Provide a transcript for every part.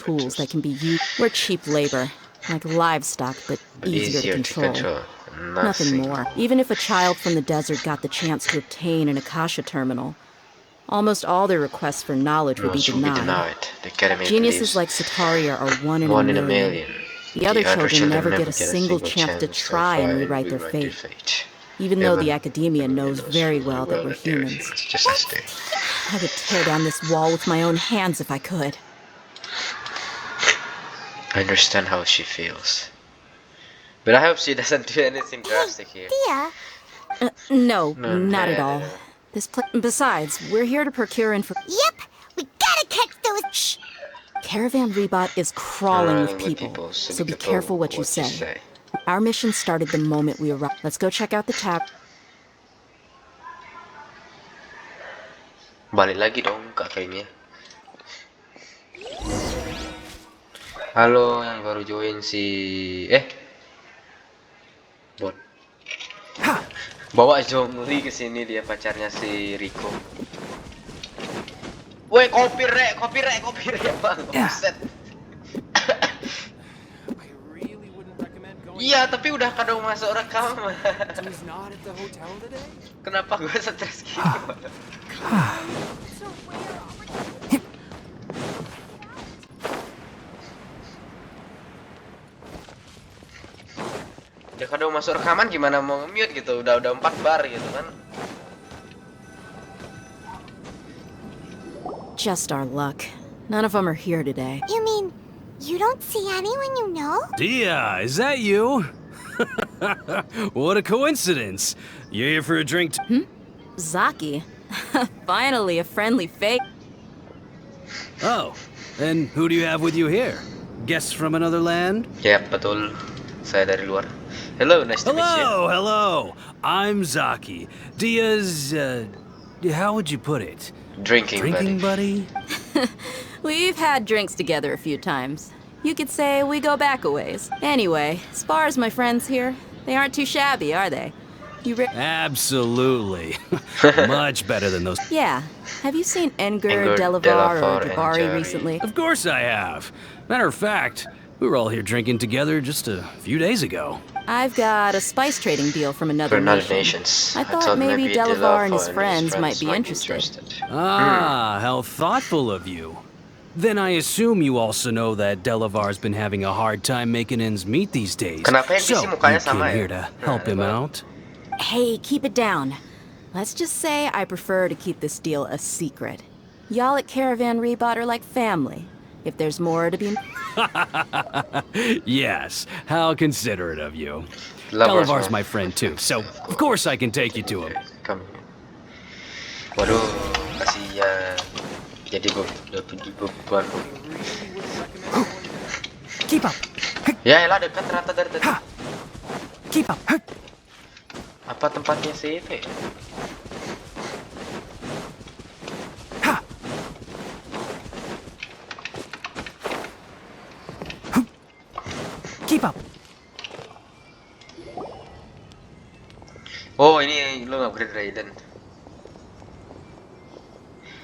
tools that can be used. We're cheap labor, like livestock, but easier to control. Nothing more. Even if a child from the desert got the chance to obtain an Akasha terminal, almost all their requests for knowledge would be denied. Geniuses like Sataria are one in a million. The other children never get a single chance to try and rewrite their fate. Even though the academia knows very well that we're humans. I would tear down this wall with my own hands if I could. I understand how she feels. But I hope she doesn't do anything drastic here. No, not at all. Besides, we're here to procure Yep, we gotta catch those. Shh. Caravan Rebot is crawling with people, so be careful what you say. Our mission started the moment we arrived. Let's go check out the tab. Balik lagi dong ke akhirnya. Halo yang baru join si bot. Bawa Zhongli ke sini, dia pacarnya si Rico. Woi, copyright bang. Buset. Iya, tapi udah kadang masuk rekaman. Kenapa gue stres gitu? Udah kadang masuk rekaman, gimana mau nge-mute gitu? Udah 4 bar gitu kan? Just our luck. None of them are here today. You mean you don't see anyone you know? Dehya, is that you? What a coincidence. You're here for a drink Zaki. Finally, a friendly face. Oh, and who do you have with you here? Guests from another land? Yep, betul. Saya dari luar. Hello, nice to meet you. Hello. I'm Zaki. Dehya's, how would you put it? Drinking buddy? We've had drinks together a few times. You could say we go back a ways. Anyway, as far as my friends here, they aren't too shabby, are they? Absolutely. Much better than those. Yeah. Have you seen Engur, Delavar, or Jabari recently? Of course I have. Matter of fact, we were all here drinking together just a few days ago. I've got a spice trading deal from another nation. I thought maybe Delavar and his friends might be interested. Ah, how thoughtful of you. Then I assume you also know that Delavar's been having a hard time making ends meet these days. So you came here to help him out? Hey, keep it down. Let's just say I prefer to keep this deal a secret. Y'all at Caravan Rebot are like family. If there's more to be... Yes, how considerate of you. Delavar's my friend too, so of course I can take you to him. Come here. Waduh, kasihan. Jadi beban. Keep up. Ya elah, dekat ternyata dari tadi. Keep up. Apa tempatnya si Eve? Keep up. Oh, ini lo upgrade Raiden.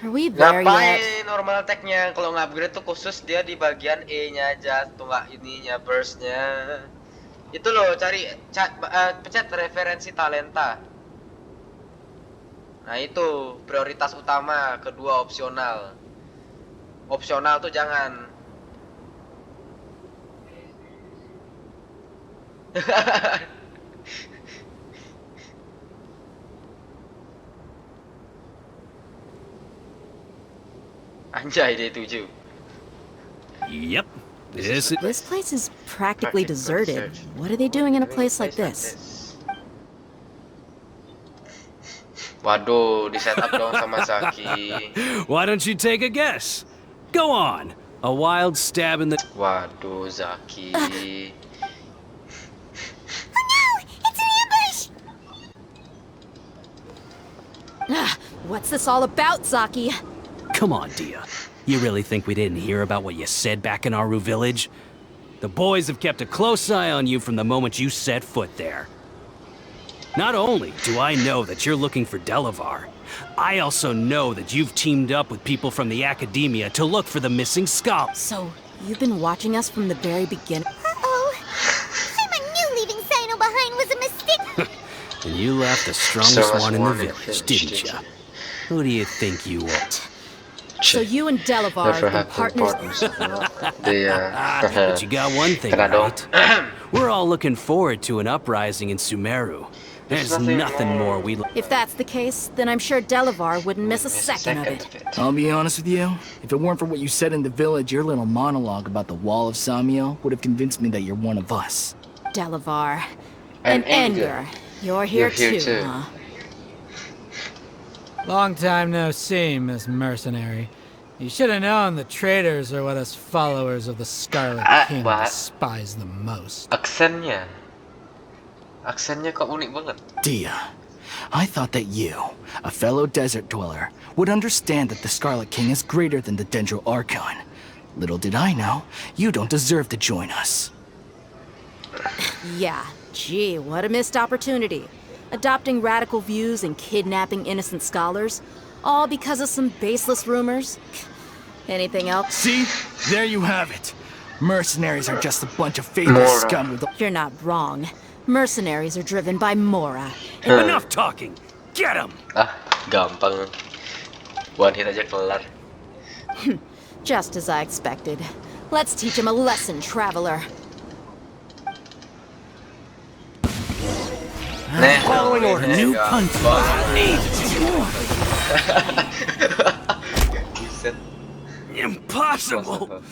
Are we there Ngapain yet? normal attack-nya? Kalau nge-upgrade tuh khusus dia di bagian E-nya aja, tuh nggak ininya, burst-nya. Itu loh, pencet referensi talenta. Nah itu prioritas utama, kedua opsional. Opsional tuh jangan. Anjay, day 7. Yep. This place is practically deserted. What are they doing in a place like this? Waduh, di setup dong sama Zaki. Why don't you take a guess? Go on. A wild stab in the... Waduh, Zaki. Oh no! It's an ambush! What's this all about, Zaki? Come on, Dehya. You really think we didn't hear about what you said back in Aru village? The boys have kept a close eye on you from the moment you set foot there. Not only do I know that you're looking for Delavar, I also know that you've teamed up with people from the academia to look for the missing scholar. So, you've been watching us from the very beginning. Uh-oh. I knew leaving Sino behind was a mistake. And you left the strongest one in the village, didn't you? Who do you think you are? So you and Delavar have been partners. But you got one thing right. We're all looking forward to an uprising in Sumeru. There's nothing more we'd like. If that's the case, then I'm sure Delavar wouldn't miss a second of it. I'll be honest with you. If it weren't for what you said in the village, your little monologue about the Wall of Samiel would have convinced me that you're one of us. Delavar. And Edgar. You're here too, huh? Long time no see, Miss Mercenary. You should have known the traitors are what us followers of the Scarlet King despise the most. Aksennya kok unik banget. Dehya, I thought that you, a fellow desert dweller, would understand that the Scarlet King is greater than the Dendro Archon. Little did I know, you don't deserve to join us. Yeah, gee, what a missed opportunity. Adopting radical views and kidnapping innocent scholars, all because of some baseless rumors. Anything else? See? There you have it. Mercenaries are just a bunch of faithless scum with... You're not wrong. Mercenaries are driven by Mora. And Enough talking! Get him! Gampang. One hit aja kelar. just as I expected. Let's teach him a lesson, traveler. Following order. New country. Impossible.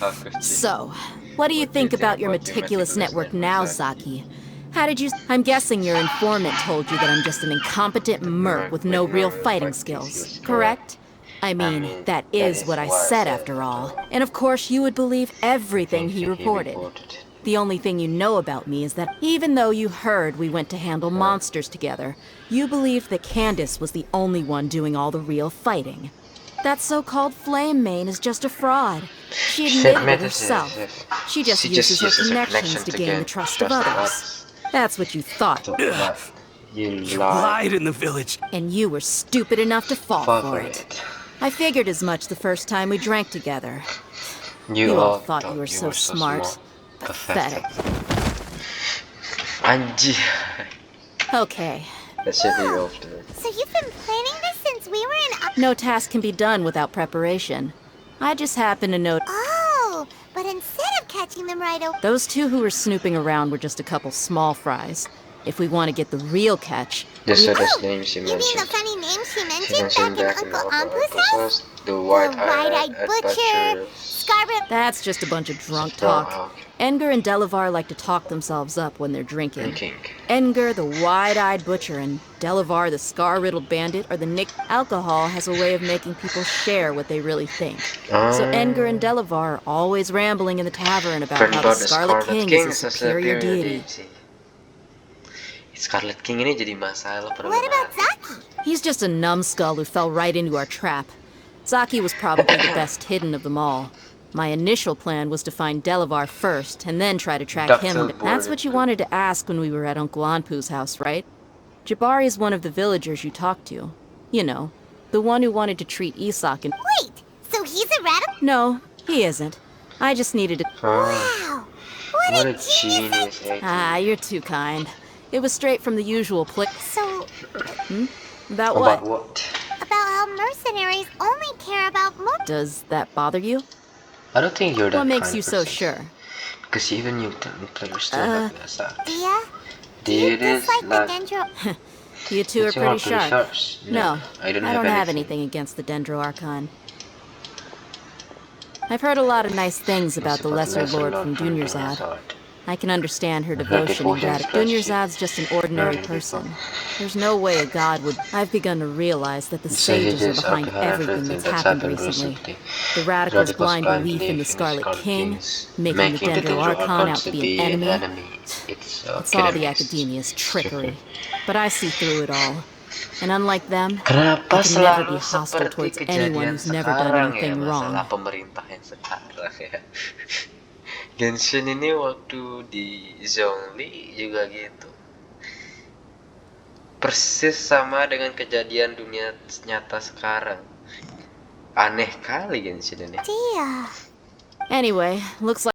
So, what do you think about your meticulous network now, Zaki? How did you... I'm guessing your informant told you that I'm just an incompetent merc with no real fighting skills, correct? I mean, that is what I said after all. And of course, you would believe everything he reported. The only thing you know about me is that even though you heard we went to handle monsters together, you believed that Candace was the only one doing all the real fighting. That so-called Flame Mane is just a fraud. She admitted it herself. She just uses her connections to gain the trust of others. That's what you thought. You lied in the village. And you were stupid enough to fall for it. I figured as much the first time we drank together. You all thought you were so smart. Pathetic. Anjir. Okay. That should be off there. So you've been planning this since we were in... No task can be done without preparation. I just happen to know... Oh, but instead of catching them right away... Those two who were snooping around were just a couple small fries. If we want to get the real catch... Just so those names she You mean mentioned. the funny name she mentioned back in Uncle Ampu's house? The The white-eyed butcher, Scarlet... That's just a bunch of drunk talk. Edgar and Delavar like to talk themselves up when they're drinking. Edgar, the wide-eyed butcher, and Delavar, the scar-riddled bandit, are the nick. Alcohol has a way of making people share what they really think. So Edgar and Delavar are always rambling in the tavern about how the Scarlet King is a superior deity. Scarlet King ini jadi masalah. What about Zaki? He's just a numbskull who fell right into our trap. Zaki was probably the best hidden of them all. My initial plan was to find Delavar first, and then try to track him. That's what you wanted to ask when we were at Uncle Anpu's house, right? Jabari is one of the villagers you talked to. You know, the one who wanted to treat Isak and... Wait, so he's a radical? No, he isn't. I just needed to... Wow, what a genius. Ah, you're too kind. It was straight from the usual So... About what? About how mercenaries only care about Does that bother you? I don't think you're that What makes kind you so person. sure? Because even you players still have biasa. Dehya? Dude is Just like like... the Dendro... You two are pretty sharp. No, I don't have anything against the Dendro Archon. I've heard a lot of nice things about the Lesser Lord from Dunyarzad. I can understand her devotion and gratitude. Dunyarzad's just an ordinary person. There's no way a god would... I've begun to realize that the sages are behind everything that's happened recently. The radicals' blind belief in the Scarlet King, making the Dendro Archon out to be an enemy. It's all the academia's trickery. But I see through it all. And unlike them, I can never be hostile towards anyone who's never done anything wrong. Pemerintah yang sekarang ya. Genshin ini waktu di Zhongli juga gitu. Persis sama dengan kejadian dunia nyata sekarang. Aneh kali Genshin ini. Dehya, Anyway, looks like